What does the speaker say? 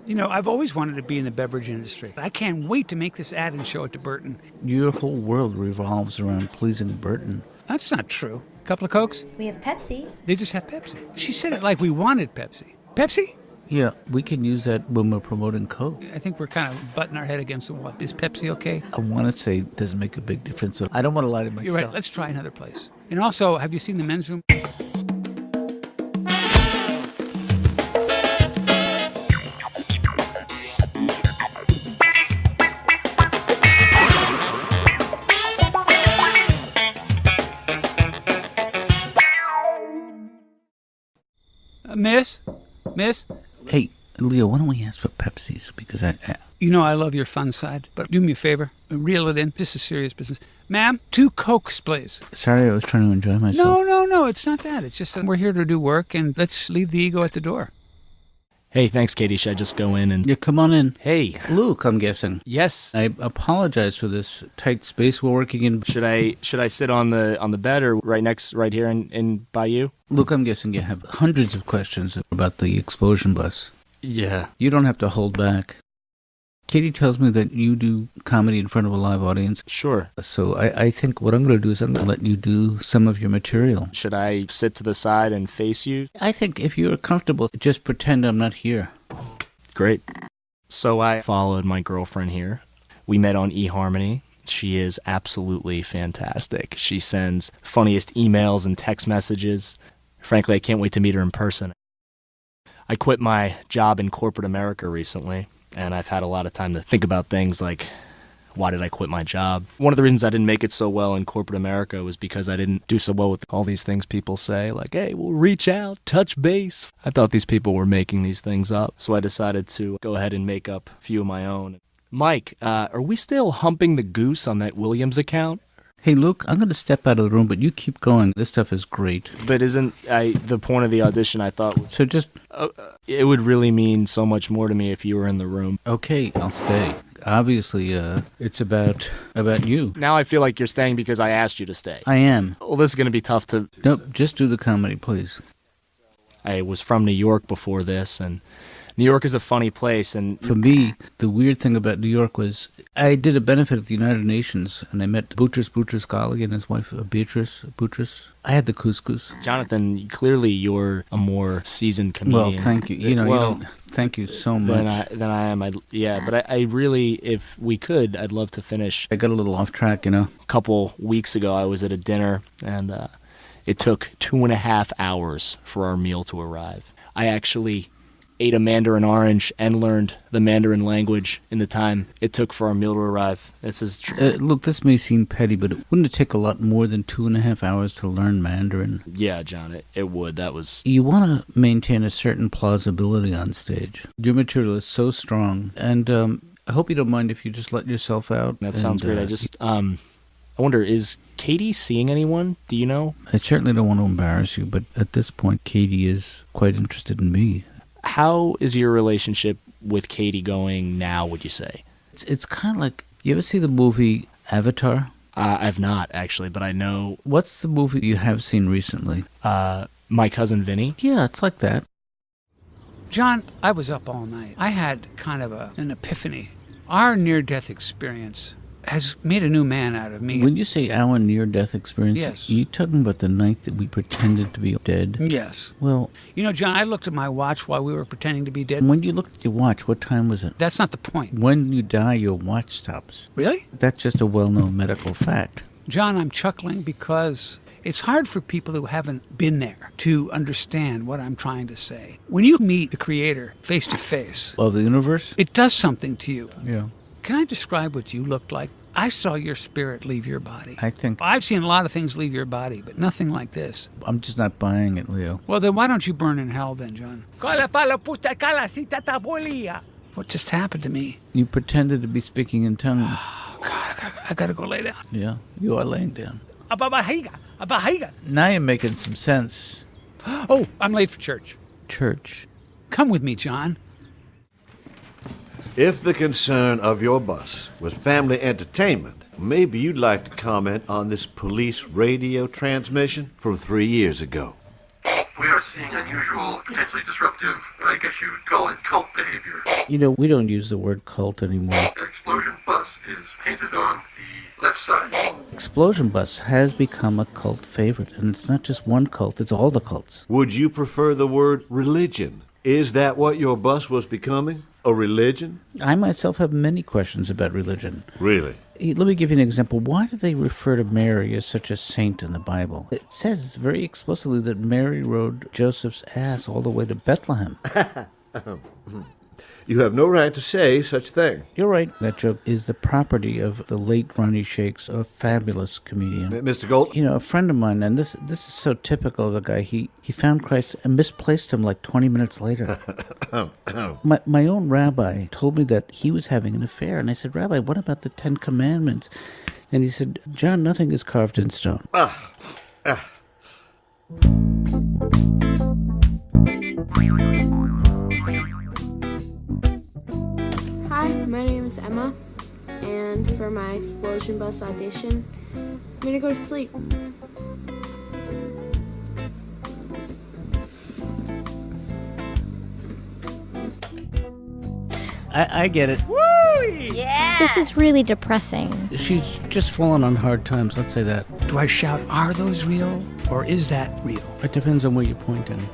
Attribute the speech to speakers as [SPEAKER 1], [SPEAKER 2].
[SPEAKER 1] You know, I've always wanted to be in the beverage industry. I can't wait to make this ad and show it to Burton.
[SPEAKER 2] Your whole world revolves around pleasing Burton.
[SPEAKER 1] That's not true. Couple of Cokes?
[SPEAKER 3] We have Pepsi.
[SPEAKER 1] They just have Pepsi. She said it like we wanted Pepsi. Pepsi?
[SPEAKER 2] Yeah, we can use that when we're promoting Coke.
[SPEAKER 1] I think we're kind of butting our head against the wall. Is Pepsi okay?
[SPEAKER 2] I want to say it doesn't make a big difference, but I don't want to lie to myself.
[SPEAKER 1] You're right. Let's try another place. And also, have you seen the men's room? Miss?
[SPEAKER 2] Hey, Leo, why don't we ask for Pepsis? Because
[SPEAKER 1] You know I love your fun side, but do me a favor. Reel it in. This is serious business. Ma'am, 2 Cokes, please.
[SPEAKER 2] Sorry, I was trying to enjoy myself.
[SPEAKER 1] No, it's not that. It's just that we're here to do work, and let's leave the ego at the door.
[SPEAKER 4] Hey, thanks, Katie. Should I just go in and...
[SPEAKER 2] Yeah, come on in.
[SPEAKER 4] Hey.
[SPEAKER 2] Luke, I'm guessing.
[SPEAKER 4] Yes.
[SPEAKER 2] I apologize for this tight space we're working in.
[SPEAKER 4] Should I sit on the bed or right here and by you?
[SPEAKER 2] Luke, I'm guessing you have hundreds of questions about the explosion bus.
[SPEAKER 4] Yeah.
[SPEAKER 2] You don't have to hold back. Katie tells me that you do comedy in front of a live audience.
[SPEAKER 4] Sure.
[SPEAKER 2] So I think what I'm going to do is I'm going to let you do some of your material.
[SPEAKER 4] Should I sit to the side and face you?
[SPEAKER 2] I think if you're comfortable, just pretend I'm not here.
[SPEAKER 4] Great. So I followed my girlfriend here. We met on eHarmony. She is absolutely fantastic. She sends funniest emails and text messages. Frankly, I can't wait to meet her in person. I quit my job in corporate America recently, and I've had a lot of time to think about things like, why did I quit my job? One of the reasons I didn't make it so well in corporate America was because I didn't do so well with all these things people say, like, hey, we'll reach out, touch base. I thought these people were making these things up, so I decided to go ahead and make up a few of my own. Mike, are we still humping the goose on that Williams account?
[SPEAKER 2] Hey, Luke, I'm going to step out of the room, but you keep going. This stuff is great.
[SPEAKER 4] But isn't the point of the audition, I thought, was...
[SPEAKER 2] So just...
[SPEAKER 4] it would really mean so much more to me if you were in the room.
[SPEAKER 2] Okay, I'll stay. Obviously, it's about you.
[SPEAKER 4] Now I feel like you're staying because I asked you to stay.
[SPEAKER 2] I am.
[SPEAKER 4] Well, this is going to be tough to...
[SPEAKER 2] Nope, just do the comedy, please.
[SPEAKER 4] I was from New York before this, and New York is a funny place. And
[SPEAKER 2] for me, the weird thing about New York was I did a benefit at the United Nations, and I met Boutros Boutros-Ghali and his wife, Beatrice Boutros. I had the couscous.
[SPEAKER 4] Jonathan, clearly you're a more seasoned comedian.
[SPEAKER 2] Well, thank you. You don't, thank you so much.
[SPEAKER 4] Than I am. But I really, if we could, I'd love to finish.
[SPEAKER 2] I got a little off track, A
[SPEAKER 4] couple weeks ago, I was at a dinner, and it took 2.5 hours for our meal to arrive. I actually ate a mandarin orange and learned the Mandarin language in the time it took for our meal to arrive. This is
[SPEAKER 2] look, this may seem petty, but wouldn't it take a lot more than 2.5 hours to learn Mandarin?
[SPEAKER 4] Yeah, John, it would. That was...
[SPEAKER 2] You want to maintain a certain plausibility on stage. Your material is so strong, and I hope you don't mind if you just let yourself out.
[SPEAKER 4] That sounds great. I wonder, is Katie seeing anyone? Do you know?
[SPEAKER 2] I certainly don't want to embarrass you, but at this point, Katie is quite interested in me.
[SPEAKER 4] How is your relationship with Katie going now, would you say?
[SPEAKER 2] It's kind of like, you ever see the movie Avatar?
[SPEAKER 4] I've not, actually, but I know...
[SPEAKER 2] What's the movie you have seen recently?
[SPEAKER 4] My Cousin Vinny?
[SPEAKER 2] Yeah, it's like that.
[SPEAKER 1] John, I was up all night. I had kind of an epiphany. Our near-death experience has made a new man out of me.
[SPEAKER 2] When you say our near-death experience,
[SPEAKER 1] yes.
[SPEAKER 2] Are you talking about the night that we pretended to be dead?
[SPEAKER 1] Yes.
[SPEAKER 2] Well...
[SPEAKER 1] You know, John, I looked at my watch while we were pretending to be dead.
[SPEAKER 2] When you looked at your watch, what time was it?
[SPEAKER 1] That's not the point.
[SPEAKER 2] When you die, your watch stops.
[SPEAKER 1] Really?
[SPEAKER 2] That's just a well-known medical fact.
[SPEAKER 1] John, I'm chuckling because it's hard for people who haven't been there to understand what I'm trying to say. When you meet the Creator face to face...
[SPEAKER 2] Of the universe?
[SPEAKER 1] It does something to you.
[SPEAKER 2] Yeah.
[SPEAKER 1] Can I describe what you looked like? I saw your spirit leave your body.
[SPEAKER 2] I think...
[SPEAKER 1] I've seen a lot of things leave your body, but nothing like this.
[SPEAKER 2] I'm just not buying it, Leo.
[SPEAKER 1] Well, then why don't you burn in hell then, John? What just happened to me?
[SPEAKER 2] You pretended to be speaking in tongues.
[SPEAKER 1] Oh, God, I gotta go lay down.
[SPEAKER 2] Yeah, you are laying down.
[SPEAKER 1] Abahiga.
[SPEAKER 2] Now you're making some sense.
[SPEAKER 1] Oh, I'm late for church.
[SPEAKER 2] Church?
[SPEAKER 1] Come with me, John.
[SPEAKER 5] If the concern of your bus was family entertainment, maybe you'd like to comment on this police radio transmission from 3 years ago.
[SPEAKER 3] We are seeing unusual, potentially disruptive, I guess you would call it cult behavior.
[SPEAKER 2] You know, we don't use the word cult anymore.
[SPEAKER 3] The explosion bus is painted on the left side.
[SPEAKER 2] Explosion Bus has become a cult favorite, and it's not just one cult, it's all the cults.
[SPEAKER 5] Would you prefer the word religion? Is that what your bus was becoming? A religion?
[SPEAKER 2] I myself have many questions about religion.
[SPEAKER 5] Really?
[SPEAKER 2] Let me give you an example. Why do they refer to Mary as such a saint in the Bible? It says very explicitly that Mary rode Joseph's ass all the way to Bethlehem.
[SPEAKER 5] You have no right to say such a thing.
[SPEAKER 2] You're right. That joke is the property of the late Ronnie Shakes, a fabulous comedian.
[SPEAKER 5] Mr. Gold?
[SPEAKER 2] You know, a friend of mine, and this is so typical of the guy, he found Christ and misplaced him like 20 minutes later. My own rabbi told me that he was having an affair, and I said, Rabbi, what about the 10 Commandments? And he said, John, nothing is carved in stone.
[SPEAKER 6] Hi, my name is Emma, and for my Explosion Bus audition, I'm gonna go to sleep.
[SPEAKER 2] I get it.
[SPEAKER 7] This is really depressing.
[SPEAKER 2] She's just fallen on hard times, let's say that.
[SPEAKER 1] Do I shout, are those real? Or is that real?
[SPEAKER 2] It depends on where you're pointing.